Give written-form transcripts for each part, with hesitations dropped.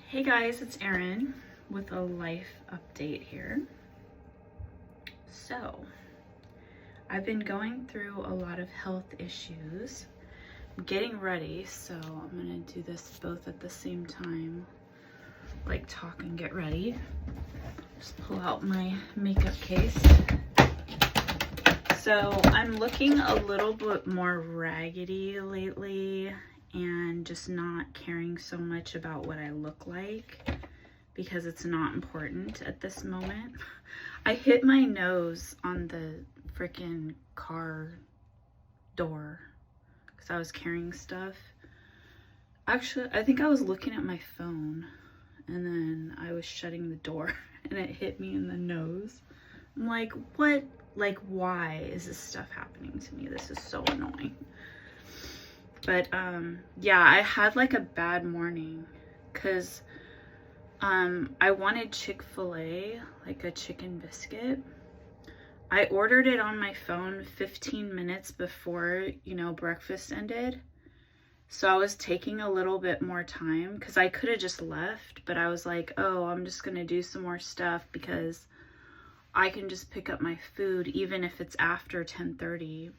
Hey guys, it's Erin with a life update here. So, I've been going through a lot of health issues. I'm getting ready, so I'm gonna do this both at the same time, like talk and get ready. Just pull out my makeup case. So, I'm looking a little bit more raggedy lately and just not caring so much about what I look like because it's not important at this moment. I hit my nose on the freaking car door because I was carrying stuff. Actually, I think I was looking at my phone and then I was shutting the door and it hit me in the nose. I'm like, what? Like, why is this stuff happening to me? This is so annoying. But yeah, I had like a bad morning because I wanted Chick-fil-A, like a chicken biscuit. I ordered it on my phone 15 minutes before, breakfast ended. So I was taking a little bit more time because I could have just left, but I was like, oh, I'm just gonna do some more stuff because I can just pick up my food even if it's after 10:30.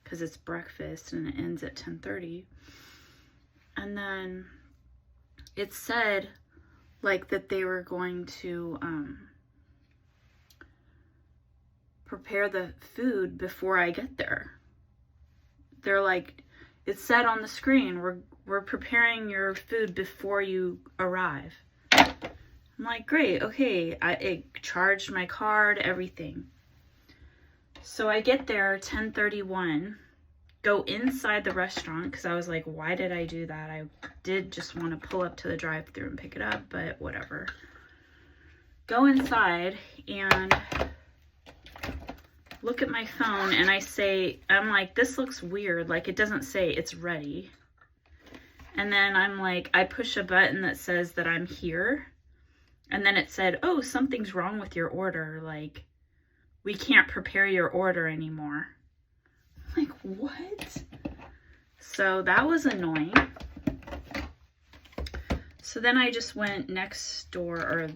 Because it's breakfast and it ends at 10:30. And then it said like that they were going to prepare the food before I get there. They're like, it said on the screen, we're preparing your food before you arrive. I'm like, great, okay. It charged my card, everything. So I get there 10:31, go inside the restaurant because I was like, why did I do that? I did just want to pull up to the drive-thru and pick it up, but whatever. Go inside and look at my phone and I'm like, this looks weird. Like, it doesn't say it's ready. And then I'm like, I push a button that says that I'm here. And then it said, oh, something's wrong with your order. Like, we can't prepare your order anymore. I'm like, what? So that was annoying. So then I just went next door, or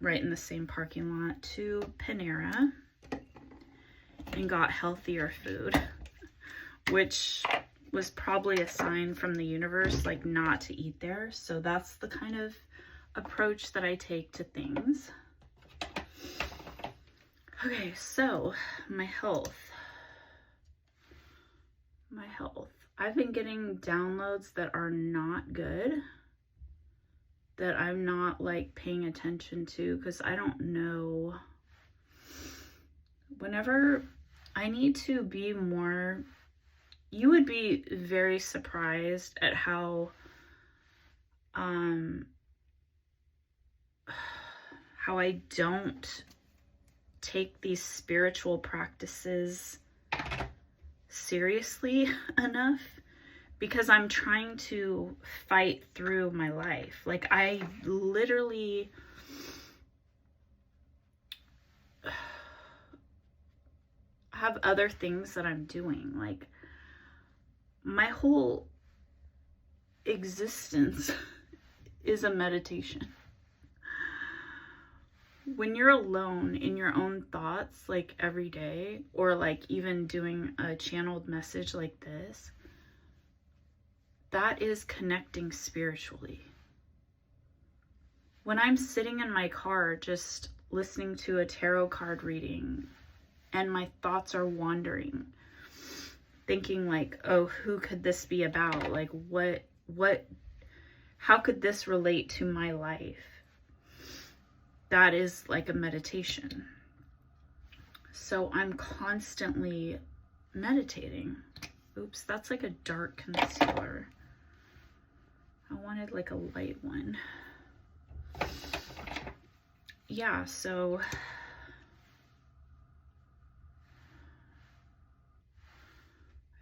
right in the same parking lot, to Panera and got healthier food, which was probably a sign from the universe, like, not to eat there. So that's the kind of approach that I take to things. Okay, so my health. I've been getting downloads that are not good, that I'm not like paying attention to because I don't know. Whenever I need to be more, you would be very surprised at how I don't take these spiritual practices seriously enough because I'm trying to fight through my life. Like, I literally have other things that I'm doing. Like, my whole existence is a meditation. When you're alone in your own thoughts, like every day, or like even doing a channeled message like this, that is connecting spiritually. When I'm sitting in my car just listening to a tarot card reading and my thoughts are wandering, thinking like, oh, who could this be about? Like, how could this relate to my life? That is like a meditation. So I'm constantly meditating. Oops, that's like a dark concealer. I wanted like a light one. Yeah, so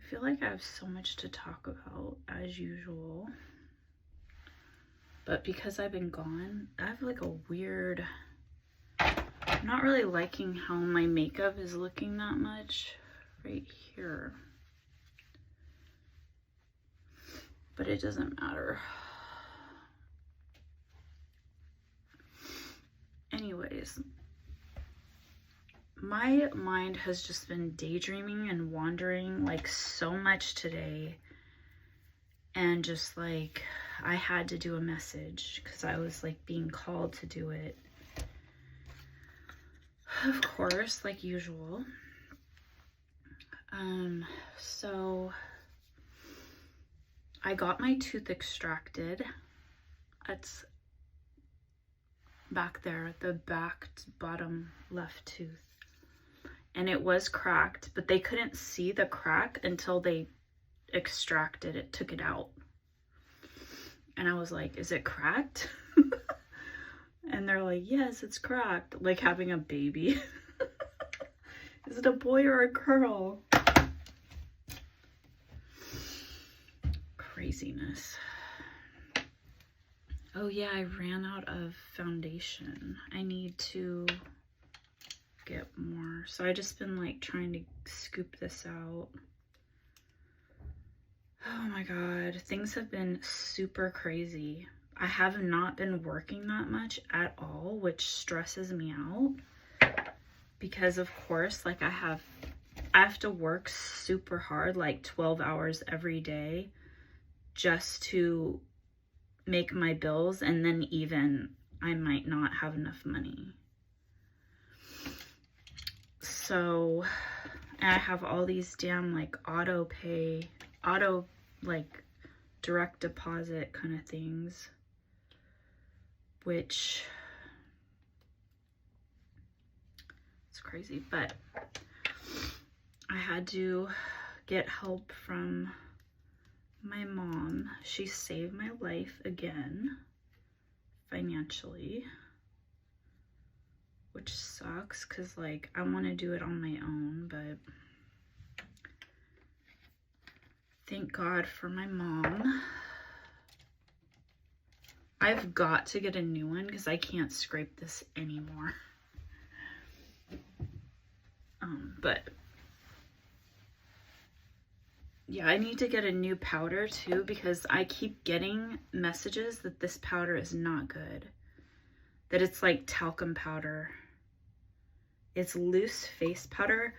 I feel like I have so much to talk about as usual. But because I've been gone, I have like a weird, I'm not really liking how my makeup is looking that much right here. But it doesn't matter. anyways, my mind has just been daydreaming and wandering like so much today. And just like, I had to do a message because I was like being called to do it. Of course, like usual. So I got my tooth extracted. It's back there, the back bottom left tooth. And it was cracked, but they couldn't see the crack until they extracted it, took it out. And I was like, is it cracked? And they're like, yes, it's cracked. Like having a baby. Is it a boy or a girl? Craziness. Oh yeah, I ran out of foundation. I need to get more. So I just been like trying to scoop this out. Oh my God, things have been super crazy. I have not been working that much at all, which stresses me out because of course, like I have to work super hard, like 12 hours every day just to make my bills, and then even I might not have enough money. So, and I have all these damn like auto like direct deposit kind of things, which it's crazy, but I had to get help from my mom. She saved my life again financially, which sucks because like I want to do it on my own, but thank God for my mom. I've got to get a new one because I can't scrape this anymore. But yeah, I need to get a new powder too because I keep getting messages that this powder is not good. That it's like talcum powder. It's loose face powder.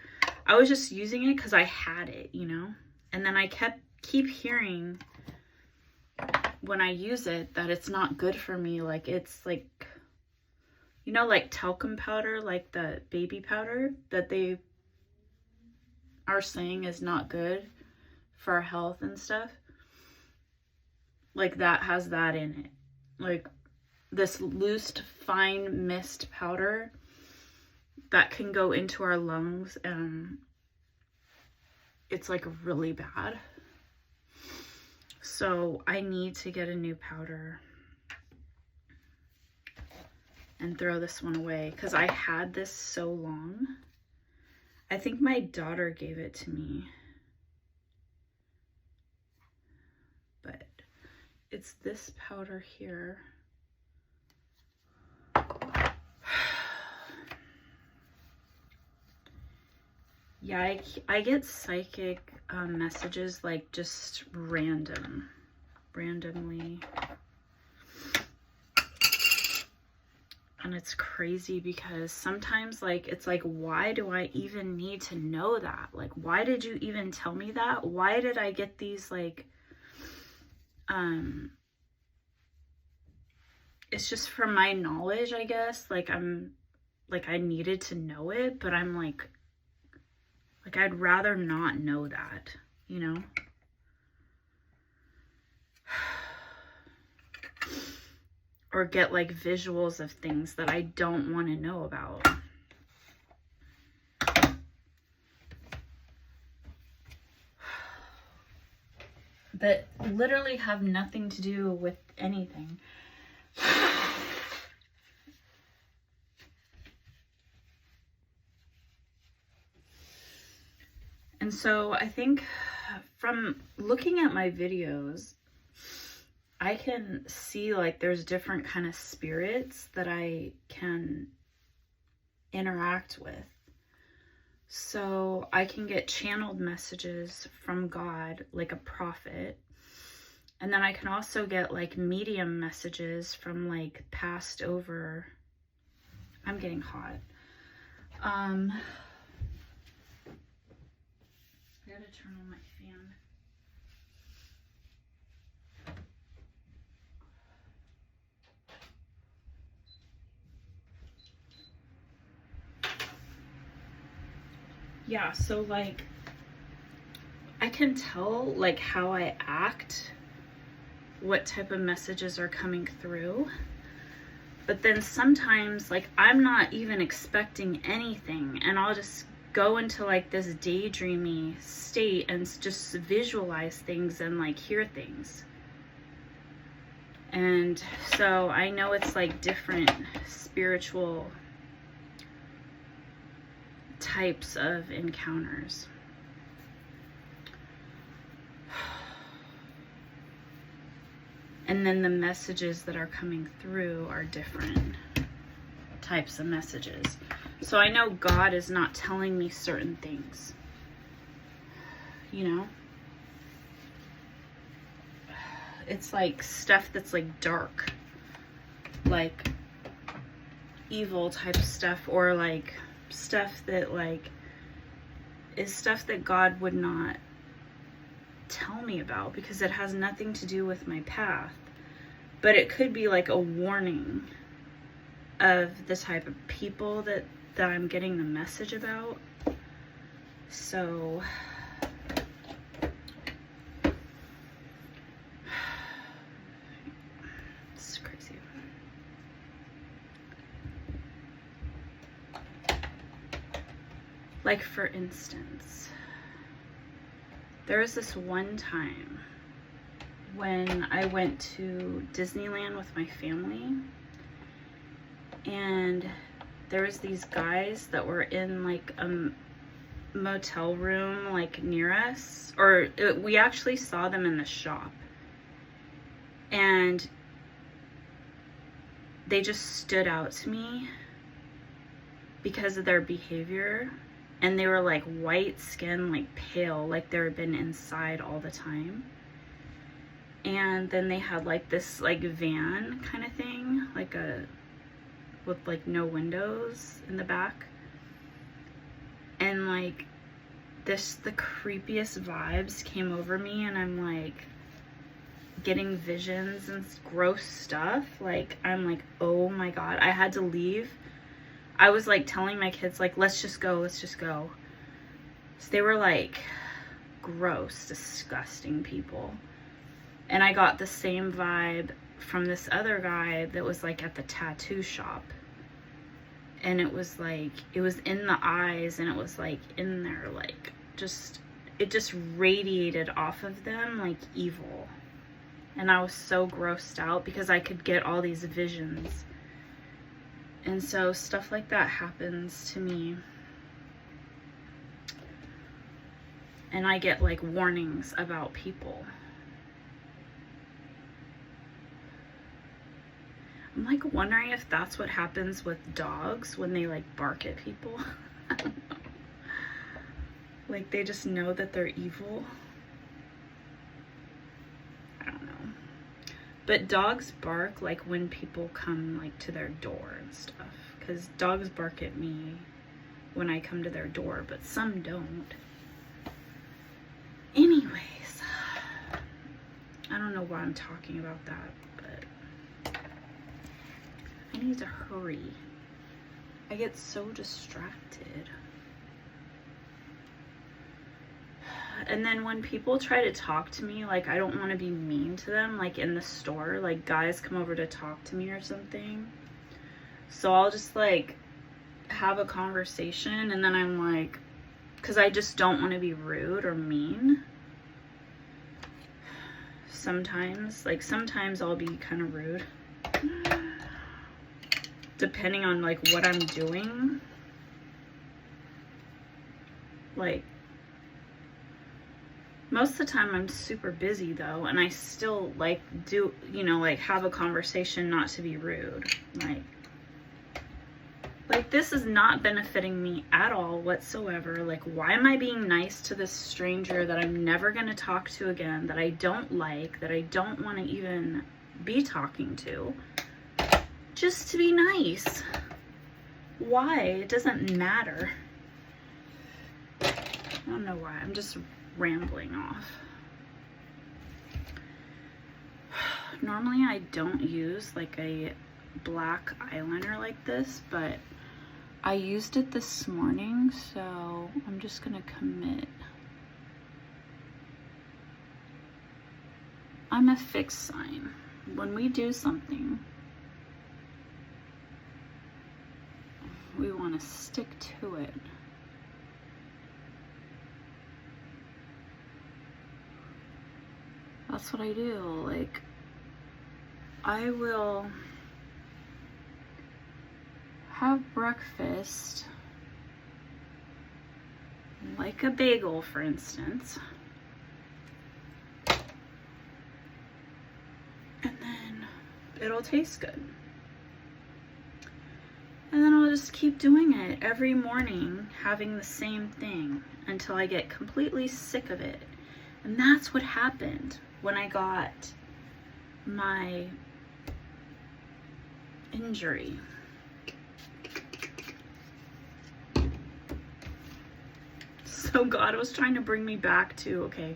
I was just using it because I had it, you know? And then I keep hearing when I use it that it's not good for me. Like it's like, you know, like talcum powder, like the baby powder that they are saying is not good for our health and stuff. Like that has that in it. Like this loose fine mist powder that can go into our lungs, and it's like really bad. So I need to get a new powder and throw this one away because I had this so long. I think my daughter gave it to me, but it's this powder here. Yeah, I get psychic messages like just randomly. And it's crazy because sometimes like it's like, why do I even need to know that? Like, why did you even tell me that? Why did I get these like it's just for my knowledge, I guess. Like I needed to know it, but I'm like I'd rather not know that, you know? Or get like visuals of things that I don't want to know about. That literally have nothing to do with anything. And so I think from looking at my videos, I can see like there's different kind of spirits that I can interact with. So I can get channeled messages from God, like a prophet. And then I can also get like medium messages from like passed over I'm getting hot. I gotta turn on my fan. Yeah, so like I can tell like how I act, what type of messages are coming through. But then sometimes like I'm not even expecting anything, and I'll just go into like this daydreamy state and just visualize things and like hear things. And so I know it's like different spiritual types of encounters. And then the messages that are coming through are different types of messages. So I know God is not telling me certain things, you know? It's like stuff that's like dark, like evil type stuff, or like stuff that like is stuff that God would not tell me about because it has nothing to do with my path. But it could be like a warning of the type of people that I'm getting the message about. So it's crazy. Like for instance, there was this one time when I went to Disneyland with my family, and there was these guys that were in like a motel room like near us, or we actually saw them in the shop, and they just stood out to me because of their behavior. And they were like white skin, like pale, like they've been inside all the time. And then they had like this like van kind of thing, like with like no windows in the back. And like the creepiest vibes came over me, and I'm like getting visions and gross stuff. Like I'm like, oh my God, I had to leave. I was like telling my kids like, let's just go. So they were like gross, disgusting people. And I got the same vibe from this other guy that was like at the tattoo shop. And it was like, it was in the eyes, and it was like in there, like it just radiated off of them like evil. And I was so grossed out because I could get all these visions. And so stuff like that happens to me. And I get like warnings about people. I'm like wondering if that's what happens with dogs when they like bark at people. I don't know. Like they just know that they're evil. I don't know. But dogs bark like when people come like to their door and stuff. Because dogs bark at me when I come to their door, but some don't. Anyways, I don't know why I'm talking about that, but I need to hurry. I get so distracted. And then when people try to talk to me, like I don't want to be mean to them, like in the store, like guys come over to talk to me or something. So I'll just like have a conversation, and then I'm like, because I just don't want to be rude or mean. Sometimes I'll be kind of rude. Depending on like what I'm doing. Like, most of the time I'm super busy though, and I still like do, you know, like have a conversation, not to be rude. Like this is not benefiting me at all whatsoever. Like, why am I being nice to this stranger that I'm never going to talk to again, that I don't like, that I don't want to even be talking to, just to be nice? Why? It doesn't matter. I don't know why. I'm just rambling off. Normally I don't use like a black eyeliner like this, but I used it this morning, so I'm just gonna commit. I'm a fixed sign. When we do something, we want to stick to it. That's what I do. Like, I will have breakfast, like a bagel, for instance, and then it'll taste good. And then I'll just keep doing it every morning, having the same thing until I get completely sick of it. And that's what happened when I got my injury. So God was trying to bring me back to, okay,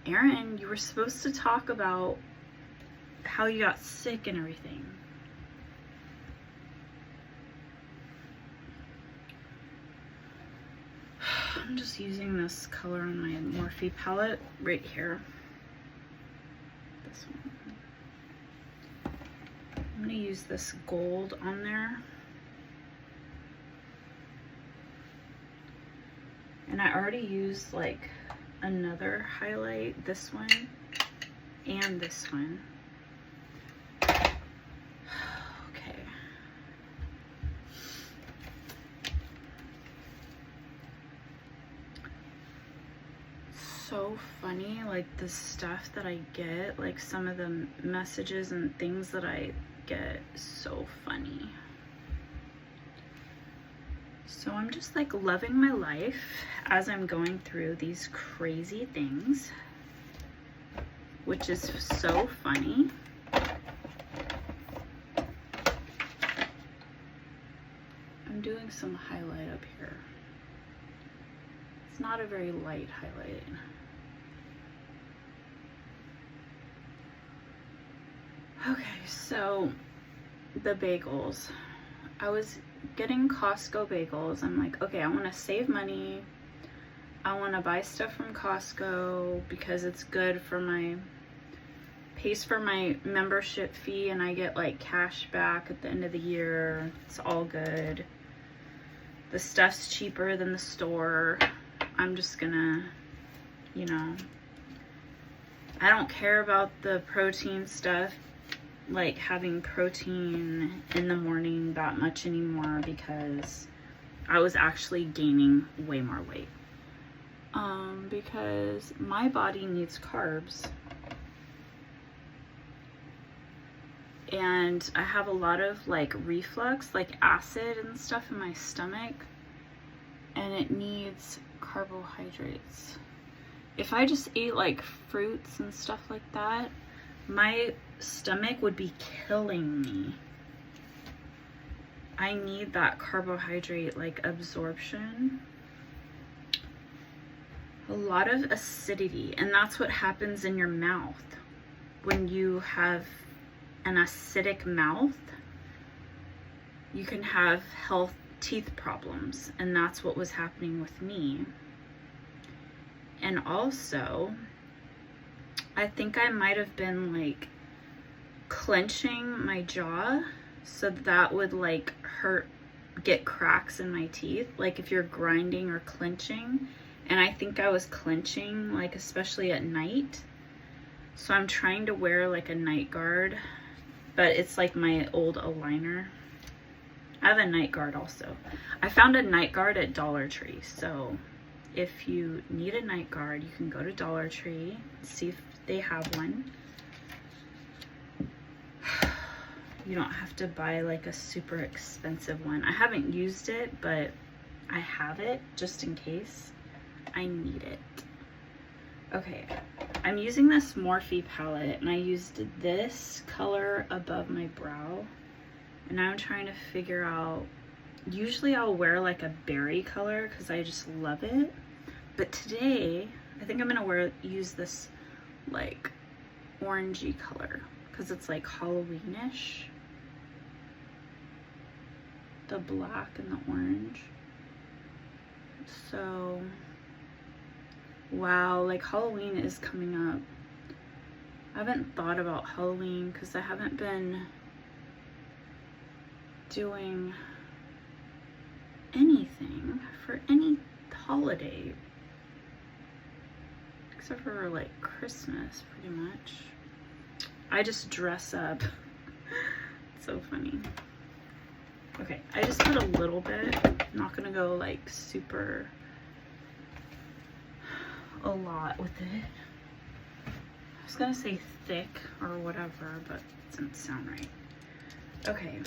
Erin, you were supposed to talk about how you got sick and everything. I'm just using this color on my Morphe palette right here. This one. I'm going to use this gold on there. And I already used like another highlight, this one and this one. Okay. So funny, like the stuff that I get, like some of the messages and things that I get, so funny. So I'm just like loving my life as I'm going through these crazy things, which is so funny. I'm doing some highlight up here. It's not a very light highlight. Okay, so the bagels. I was getting Costco bagels. I'm like, okay, I want to save money. I want to buy stuff from Costco because it's good for my, pays for my membership fee, and I get like cash back at the end of the year. It's all good. The stuff's cheaper than the store. I'm just gonna, you know, I don't care about the protein stuff, like having protein in the morning that much anymore, because I was actually gaining way more weight. Because my body needs carbs. And I have a lot of like reflux, like acid and stuff in my stomach, and it needs carbohydrates. If I just ate like fruits and stuff like that, my stomach would be killing me. I need that carbohydrate like absorption. A lot of acidity, and that's what happens in your mouth when you have an acidic mouth. You can have teeth problems, and that's what was happening with me. And also, I think I might have been like clenching my jaw, so that would like hurt, get cracks in my teeth, like if you're grinding or clenching. And I think I was clenching, like especially at night. So I'm trying to wear like a night guard, but it's like my old aligner. I have a night guard also. I found a night guard at Dollar Tree. So if you need a night guard, you can go to Dollar Tree, see if they have one. You don't have to buy like a super expensive one. I haven't used it, but I have it just in case I need it. Okay, I'm using this Morphe palette, and I used this color above my brow, and now I'm trying to figure out usually I'll wear like a berry color because I just love it. But today, I think I'm gonna use this like orangey color because it's like Halloweenish. The black and the orange. So, wow, like Halloween is coming up. I haven't thought about Halloween because I haven't been doing anything for any holiday except for like Christmas, pretty much. I just dress up. It's so funny. Okay, I just put a little bit. I'm not gonna go like super a lot with it. I was gonna say thick or whatever, but it doesn't sound right. Okay.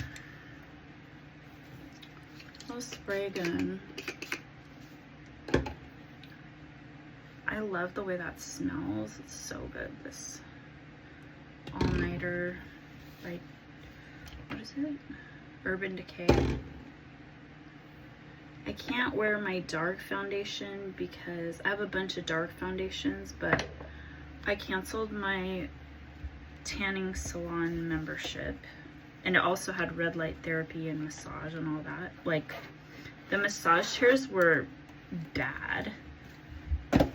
I'll spray again. I love the way that smells. It's so good. This all-nighter, like, what is it? Urban Decay. I can't wear my dark foundation because I have a bunch of dark foundations, but I canceled my tanning salon membership, and it also had red light therapy and massage and all that. Like, the massage chairs were bad.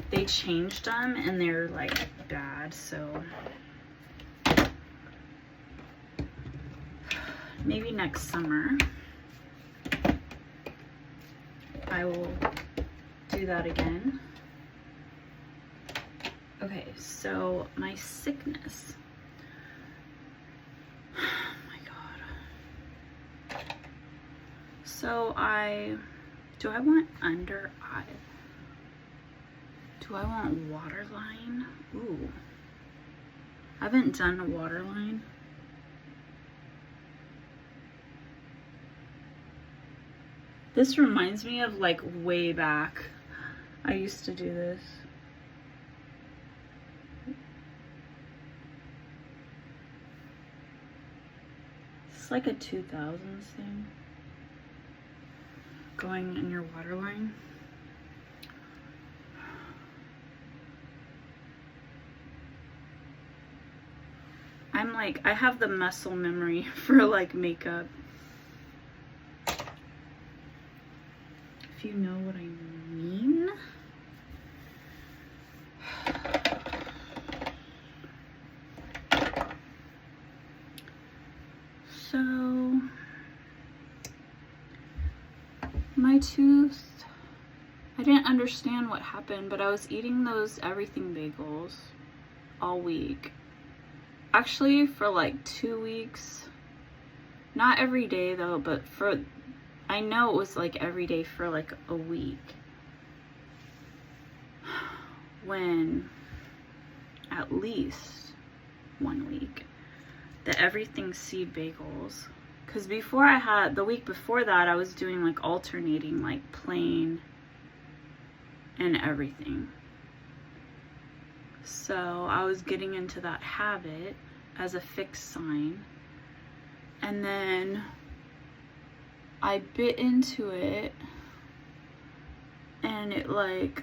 They changed them and they're like bad, so maybe next summer I will do that again. Okay, so my sickness. Oh my god. So do I want under eye? Do I want waterline? Ooh. I haven't done a waterline. This reminds me of like way back. I used to do this. It's like a 2000s thing. Going in your waterline. I'm like, I have the muscle memory for like makeup. If you know what I mean. So, my tooth, I didn't understand what happened, but I was eating those everything bagels all week. Actually, for like 2 weeks. Not every day though, but I know it was like every day for like a week. When, at least 1 week, the everything seed bagels. Because the week before that, I was doing like alternating, like plain and everything. So I was getting into that habit as a fixed sign. And then I bit into it and it like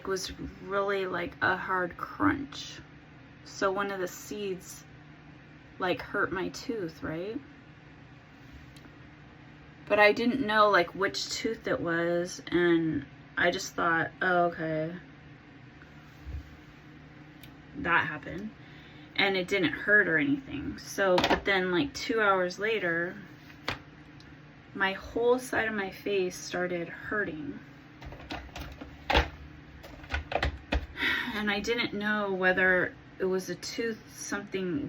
was really like a hard crunch. So one of the seeds like hurt my tooth, right? But I didn't know like which tooth it was, and I just thought, oh, okay, that happened. And it didn't hurt or anything. So, but then like 2 hours later, my whole side of my face started hurting. And I didn't know whether it was a tooth,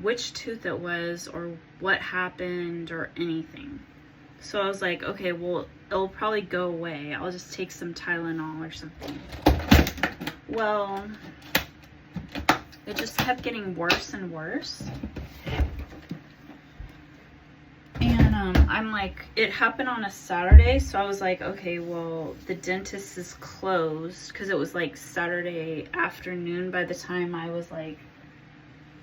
which tooth it was, or what happened, or anything. So I was like, okay, well, it'll probably go away. I'll just take some Tylenol or something. Well, it just kept getting worse and worse. And I'm like, it happened on a Saturday, so I was like, okay, well, the dentist is closed, because it was like Saturday afternoon by the time I was like,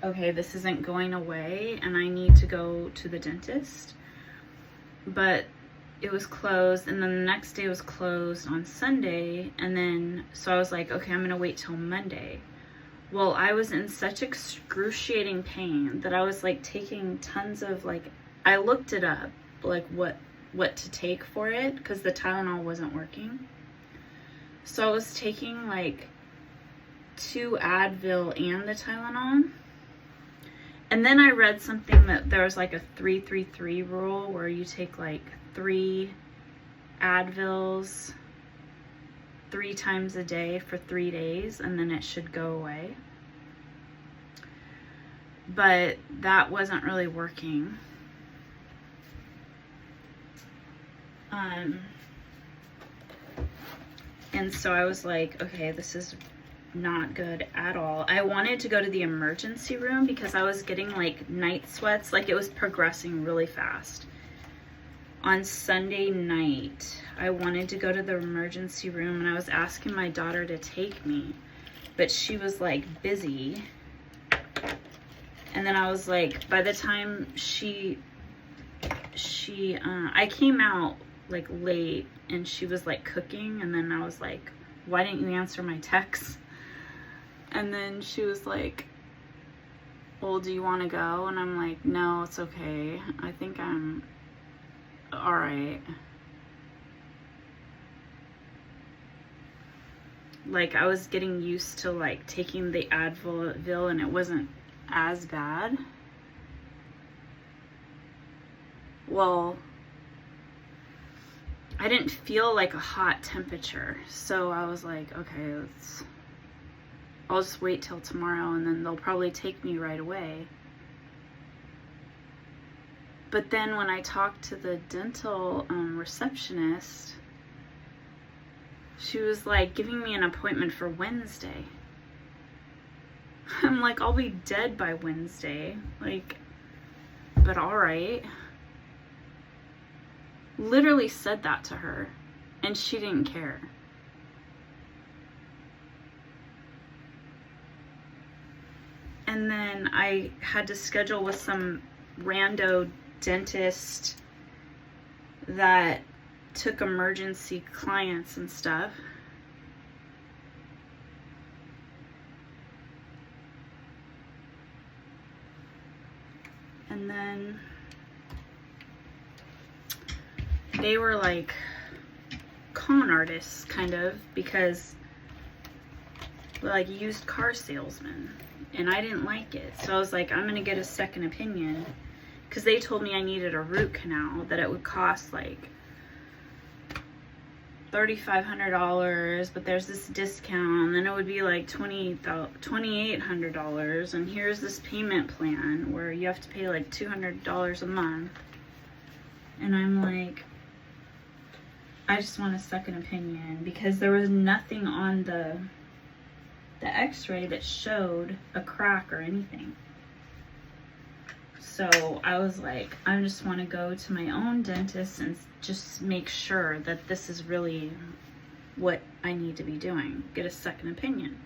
okay, this isn't going away and I need to go to the dentist. but it was closed, and then the next day was closed on Sunday, and then so I was like, okay, I'm gonna wait till Monday. Well, I was in such excruciating pain that I was like taking tons of, like, I looked it up, like what to take for it, because the Tylenol wasn't working. So I was taking like 2 Advil and the Tylenol. And then I read something that there was like a 3-3-3 rule where you take like 3 Advils 3 times a day for 3 days, and then it should go away. But that wasn't really working. And so I was like, okay, this is not good at all. I wanted to go to the emergency room because I was getting like night sweats, like it was progressing really fast. On Sunday night, I wanted to go to the emergency room, and I was asking my daughter to take me, but she was like busy. And then I was like, by the time I came out like late, and she was like cooking, and then I was like, why didn't you answer my texts? And then she was like, well, do you want to go? And I'm like, no, it's okay. I think I'm all right. Like, I was getting used to like taking the Advil, and it wasn't as bad. Well, I didn't feel like a hot temperature, so I was like, okay, I'll just wait till tomorrow, and then they'll probably take me right away. But then when I talked to the dental receptionist, she was like giving me an appointment for Wednesday. I'm like, I'll be dead by Wednesday. Like, but all right. Literally said that to her, and she didn't care. And then I had to schedule with some rando dentist that took emergency clients and stuff. And then they were like con artists, kind of, because like used car salesmen, and I didn't like it. So I was like, I'm gonna get a second opinion, because they told me I needed a root canal, that it would cost like $3,500, but there's this discount, and then it would be like $2,800, and here's this payment plan where you have to pay like $200 a month. And I'm like, I just want a second opinion, because there was nothing on the x-ray that showed a crack or anything. So I was like, I just want to go to my own dentist and just make sure that this is really what I need to be doing. Get a second opinion.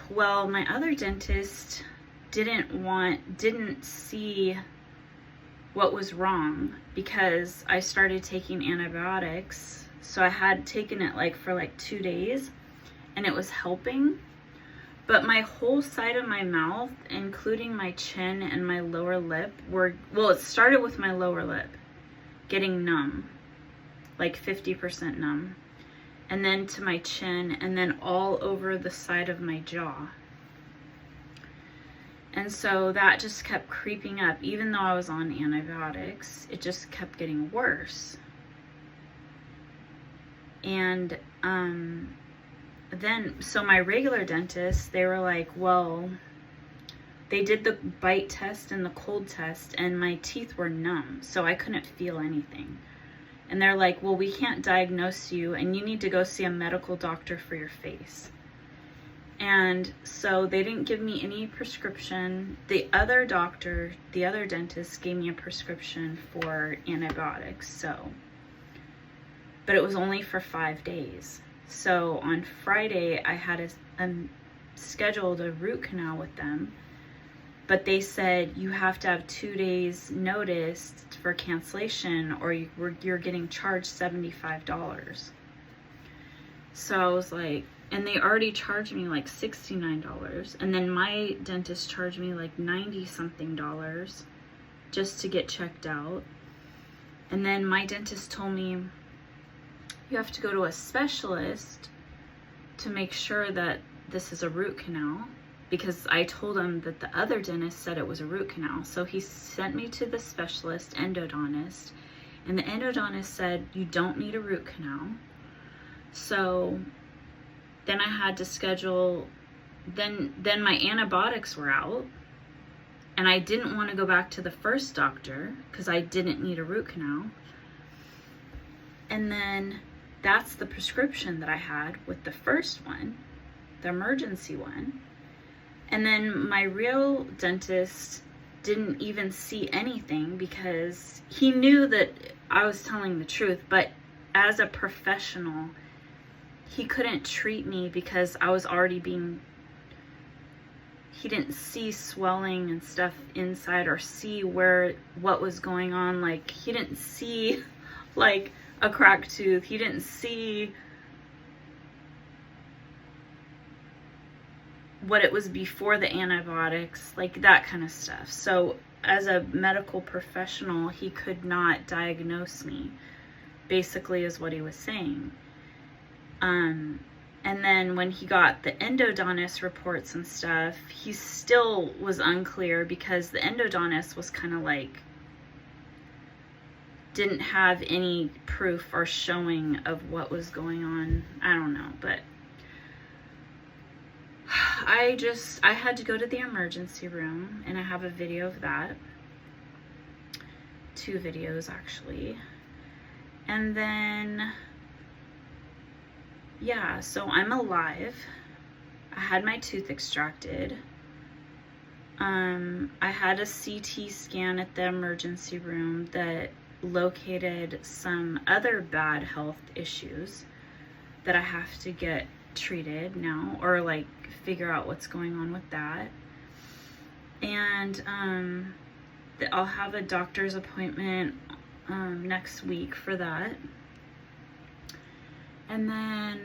Well, my other dentist didn't see what was wrong, because I started taking antibiotics. So I had taken it like for like 2 days, and it was helping. But my whole side of my mouth, including my chin and my lower lip, well, it started with my lower lip getting numb, like 50% numb, and then to my chin, and then all over the side of my jaw. And so that just kept creeping up. Even though I was on antibiotics, it just kept getting worse. And then, so my regular dentist, they were like, well, they did the bite test and the cold test, and my teeth were numb, so I couldn't feel anything. And they're like, well, we can't diagnose you, and you need to go see a medical doctor for your face. And so they didn't give me any prescription. The other dentist gave me a prescription for antibiotics, but it was only for 5 days. So on Friday, I had scheduled a root canal with them, but they said you have to have 2 days notice for cancellation or you're getting charged $75. So I was like, and they already charged me like $69, and then my dentist charged me like $90 something just to get checked out. And then my dentist told me you have to go to a specialist to make sure that this is a root canal, because I told him that the other dentist said it was a root canal. So he sent me to the specialist, endodontist, and the endodontist said you don't need a root canal. So then I had to schedule, then my antibiotics were out, and I didn't want to go back to the first doctor because I didn't need a root canal. And then that's the prescription that I had with the first one, the emergency one. And then my real dentist didn't even see anything because he knew that I was telling the truth, but as a professional, he couldn't treat me because I was already he didn't see swelling and stuff inside or see what was going on. Like, he didn't see like a cracked tooth. He didn't see what it was before the antibiotics, like that kind of stuff. So as a medical professional, he could not diagnose me, basically, is what he was saying. And then when he got the endodontist reports and stuff, he still was unclear because the endodontist was kind of like, didn't have any proof or showing of what was going on. I don't know, but I had to go to the emergency room, and I have a video of that. 2 videos actually. And then, yeah, so I'm alive. I had my tooth extracted. I had a CT scan at the emergency room that located some other bad health issues that I have to get treated now, or like figure out what's going on with that. And I'll have a doctor's appointment next week for that. And then,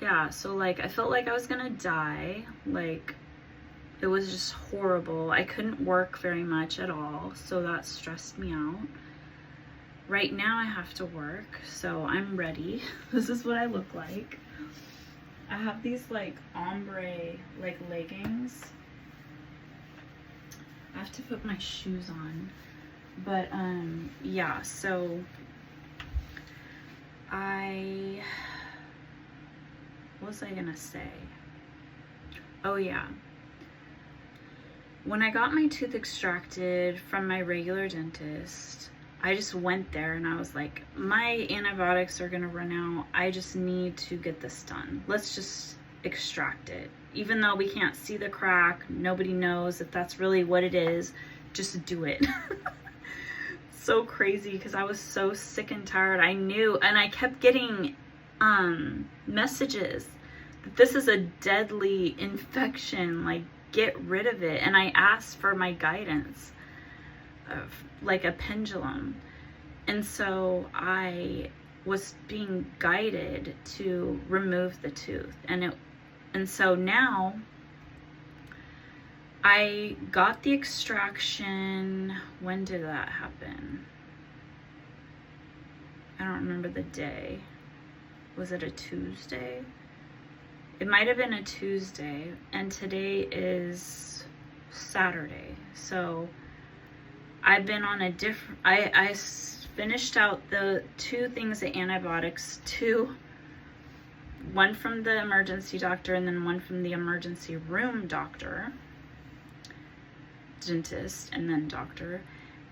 yeah, so like I felt like I was gonna die. Like, it was just horrible. I couldn't work very much at all, so that stressed me out. Right now I have to work, so I'm ready. This is what I look like. I have these like ombre like leggings. I have to put my shoes on. But yeah, so what was I gonna say? Oh yeah. When I got my tooth extracted from my regular dentist, I just went there and I was like, my antibiotics are gonna run out. I just need to get this done. Let's just extract it. Even though we can't see the crack, nobody knows if that's really what it is, just do it. So crazy, because I was so sick and tired. I knew, and I kept getting messages that this is a deadly infection, like get rid of it. And I asked for my guidance of like a pendulum, and so I was being guided to remove the tooth. And so now I got the extraction. When did that happen? I don't remember the day. Was it a Tuesday? It might have been a Tuesday, and today is Saturday. So I've been on a different, I finished out the 2 things of antibiotics, 2, one from the emergency doctor and then one from the emergency room doctor, dentist, and then doctor.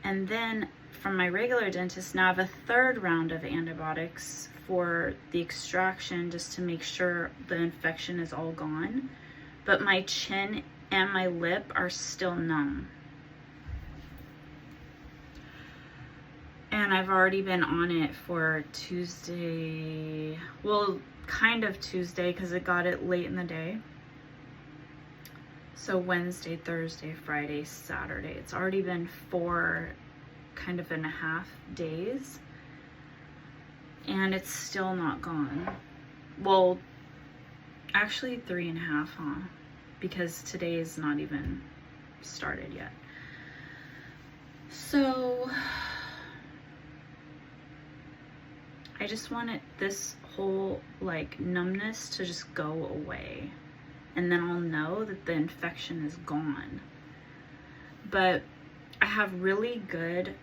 And then from my regular dentist, now I have a 3rd round of antibiotics for the extraction, just to make sure the infection is all gone. But my chin and my lip are still numb. And I've already been on it for Tuesday, well, kind of Tuesday, because it got it late in the day. So Wednesday, Thursday, Friday, Saturday. It's already been 4.5 days. And it's still not gone. Well, actually 3.5, huh? Because today is not even started yet. So I just wanted this whole like numbness to just go away. And then I'll know that the infection is gone. But I have really good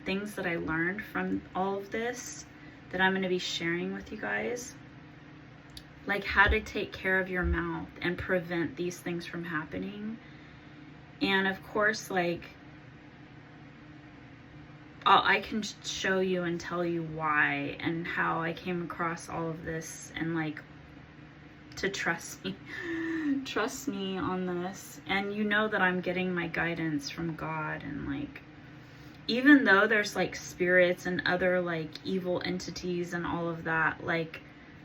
things that I learned from all of this that I'm going to be sharing with you guys. Like how to take care of your mouth and prevent these things from happening. And of course, like, I can show you and tell you why and how I came across all of this, and like to trust me on this. And you know that I'm getting my guidance from God, and like, even though there's like spirits and other like evil entities and all of that, like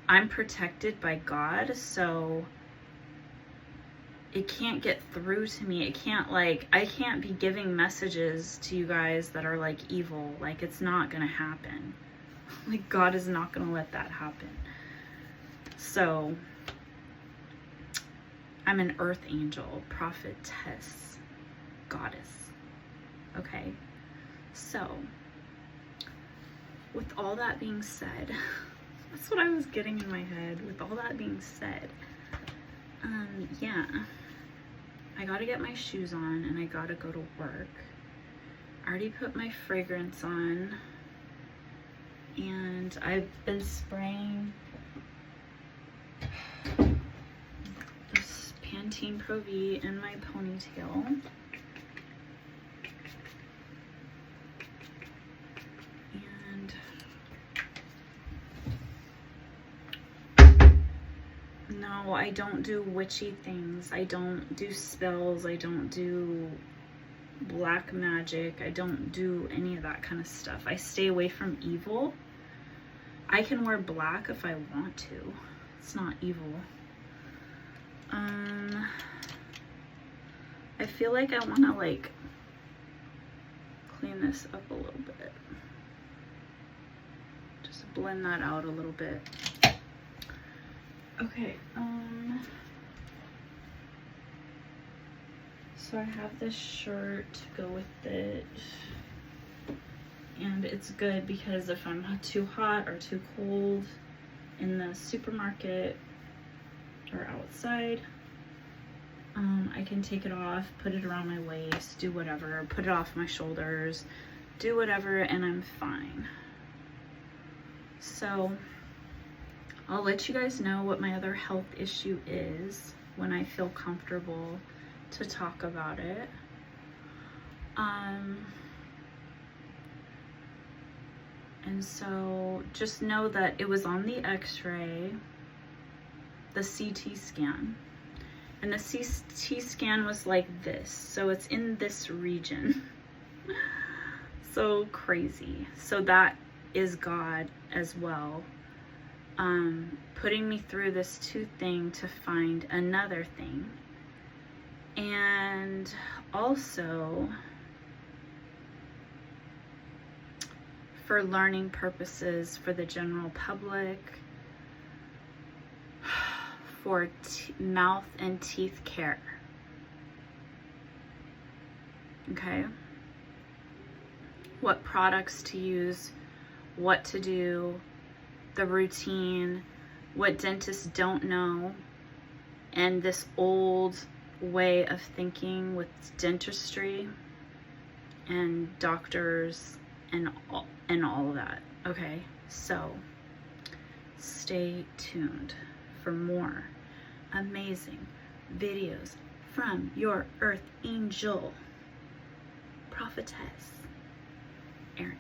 I'm protected by God, so it can't get through to me. It can't, like, I can't be giving messages to you guys that are like evil. Like, it's not gonna happen. Like, God is not gonna let that happen. So I'm an earth angel, prophetess, goddess. Okay, so with all that being said, that's what I was getting in my head. With all that being said, yeah, I gotta get my shoes on and I gotta go to work. I already put my fragrance on, and I've been spraying this Pantene Pro V in my ponytail. No, I don't do witchy things. I don't do spells. I don't do black magic. I don't do any of that kind of stuff. I stay away from evil. I can wear black if I want to. It's not evil. I feel like I want to like clean this up a little bit. Just blend that out a little bit. Okay, so I have this shirt to go with it, and it's good because if I'm too hot or too cold in the supermarket or outside, I can take it off, put it around my waist, do whatever, put it off my shoulders, do whatever, and I'm fine. So I'll let you guys know what my other health issue is when I feel comfortable to talk about it. And so just know that it was on the x-ray, the CT scan, and the CT scan was like this. So it's in this region. So crazy. So that is God as well. Putting me through this tooth thing to find another thing. And also for learning purposes for the general public, for mouth and teeth care. Okay? What products to use, what to do, the routine, what dentists don't know, and this old way of thinking with dentistry and doctors and all of that. Okay, so stay tuned for more amazing videos from your earth angel prophetess Erin.